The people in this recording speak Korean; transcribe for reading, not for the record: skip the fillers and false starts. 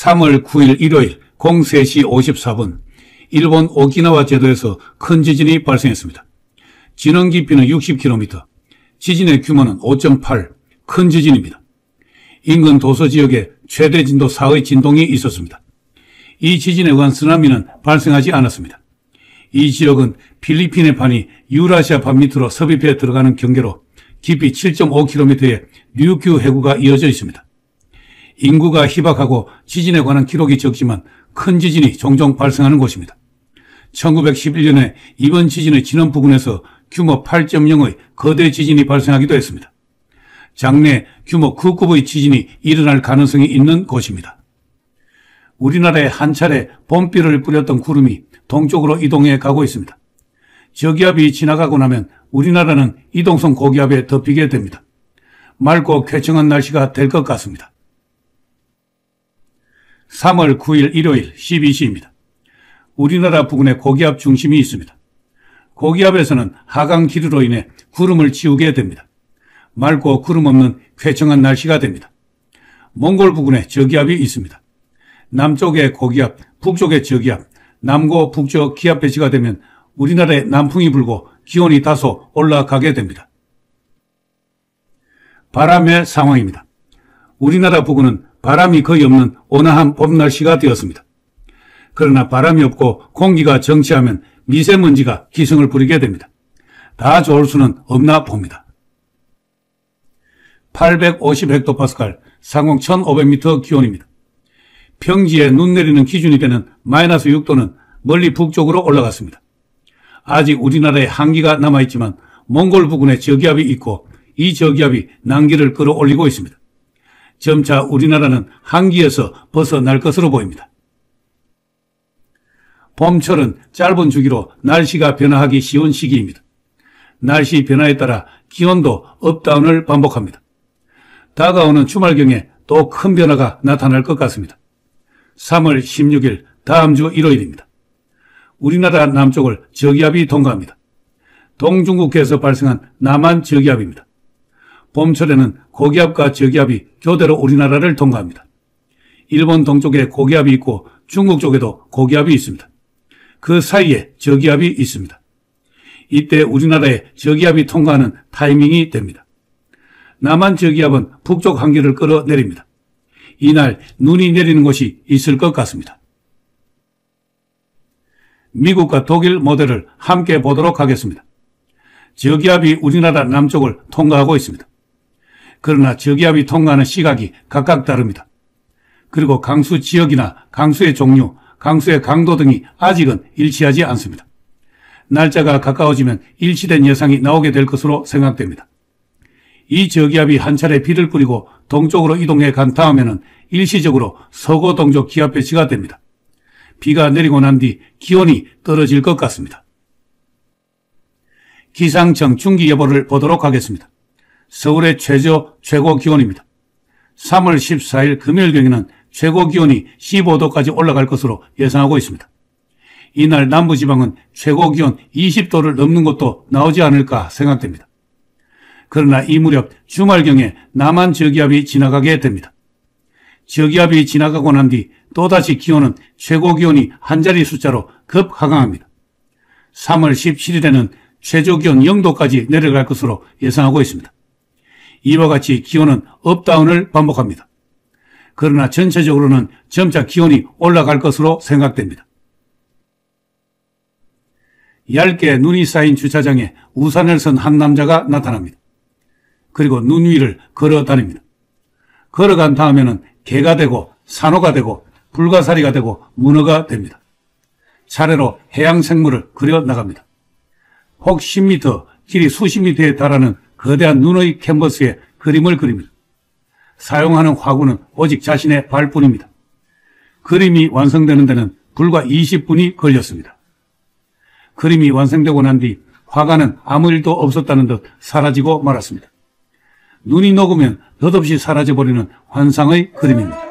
3월 9일 일요일 03시 54분 일본 오키나와 제도에서 큰 지진이 발생했습니다. 진원 깊이는 60km, 지진의 규모는 5.8, 큰 지진입니다. 인근 도서 지역에 최대 진도 4의 진동이 있었습니다. 이 지진에 의한 쓰나미는 발생하지 않았습니다. 이 지역은 필리핀의 반이 유라시아반 밑으로 섭입해 들어가는 경계로 깊이 7.5km의 류큐 해구가 이어져 있습니다. 인구가 희박하고 지진에 관한 기록이 적지만 큰 지진이 종종 발생하는 곳입니다. 1911년에 이번 지진의 진원 부근에서 규모 8.0의 거대 지진이 발생하기도 했습니다. 장래 규모 9급의 지진이 일어날 가능성이 있는 곳입니다. 우리나라에 한 차례 봄비를 뿌렸던 구름이 동쪽으로 이동해 가고 있습니다. 저기압이 지나가고 나면 우리나라는 이동성 고기압에 덮이게 됩니다. 맑고 쾌청한 날씨가 될 것 같습니다. 3월 9일 일요일 12시입니다. 우리나라 부근에 고기압 중심이 있습니다. 고기압에서는 하강 기류로 인해 구름을 치우게 됩니다. 맑고 구름 없는 쾌청한 날씨가 됩니다. 몽골 부근에 저기압이 있습니다. 남쪽에 고기압, 북쪽에 저기압, 남고 북쪽 기압 배치가 되면 우리나라에 남풍이 불고 기온이 다소 올라가게 됩니다. 바람의 상황입니다. 우리나라 부근은 바람이 거의 없는 온화한 봄 날씨가 되었습니다. 그러나 바람이 없고 공기가 정체하면 미세먼지가 기승을 부리게 됩니다. 다 좋을 수는 없나 봅니다. 850헥토파스칼, 상공 1500m 기온입니다. 평지에 눈 내리는 기준이 되는 마이너스 6도는 멀리 북쪽으로 올라갔습니다. 아직 우리나라에 한기가 남아있지만 몽골 부근에 저기압이 있고 이 저기압이 난기를 끌어올리고 있습니다. 점차 우리나라는 한기에서 벗어날 것으로 보입니다. 봄철은 짧은 주기로 날씨가 변화하기 쉬운 시기입니다. 날씨 변화에 따라 기온도 업다운을 반복합니다. 다가오는 주말경에 또 큰 변화가 나타날 것 같습니다. 3월 16일 다음 주 일요일입니다. 우리나라 남쪽을 저기압이 통과합니다. 동중국해에서 발생한 남한 저기압입니다. 봄철에는 고기압과 저기압이 교대로 우리나라를 통과합니다. 일본 동쪽에 고기압이 있고 중국 쪽에도 고기압이 있습니다. 그 사이에 저기압이 있습니다. 이때 우리나라에 저기압이 통과하는 타이밍이 됩니다. 남한 저기압은 북쪽 한기를 끌어내립니다. 이날 눈이 내리는 곳이 있을 것 같습니다. 미국과 독일 모델을 함께 보도록 하겠습니다. 저기압이 우리나라 남쪽을 통과하고 있습니다. 그러나 저기압이 통과하는 시각이 각각 다릅니다. 그리고 강수 지역이나 강수의 종류, 강수의 강도 등이 아직은 일치하지 않습니다. 날짜가 가까워지면 일치된 예상이 나오게 될 것으로 생각됩니다. 이 저기압이 한 차례 비를 뿌리고 동쪽으로 이동해 간 다음에는 일시적으로 서고 동쪽 기압 배치가 됩니다. 비가 내리고 난 뒤 기온이 떨어질 것 같습니다. 기상청 중기예보를 보도록 하겠습니다. 서울의 최고 기온입니다. 3월 14일 금요일경에는 최고 기온이 15도까지 올라갈 것으로 예상하고 있습니다. 이날 남부지방은 최고 기온 20도를 넘는 곳도 나오지 않을까 생각됩니다. 그러나 이 무렵 주말경에 남한 저기압이 지나가게 됩니다. 저기압이 지나가고 난 뒤 또다시 기온은 최고 기온이 한 자리 숫자로 급하강합니다. 3월 17일에는 최저기온 0도까지 내려갈 것으로 예상하고 있습니다. 이와 같이 기온은 업다운을 반복합니다. 그러나 전체적으로는 점차 기온이 올라갈 것으로 생각됩니다. 얇게 눈이 쌓인 주차장에 우산을 쓴 한 남자가 나타납니다. 그리고 눈 위를 걸어 다닙니다. 걸어간 다음에는 개가 되고 산호가 되고 불가사리가 되고 문어가 됩니다. 차례로 해양 생물을 그려 나갑니다. 폭 10m, 길이 수십 미터에 달하는 거대한 눈의 캔버스에 그림을 그립니다. 사용하는 화구는 오직 자신의 발뿐입니다. 그림이 완성되는 데는 불과 20분이 걸렸습니다. 그림이 완성되고 난 뒤 화가는 아무 일도 없었다는 듯 사라지고 말았습니다. 눈이 녹으면 덧없이 사라져버리는 환상의 그림입니다.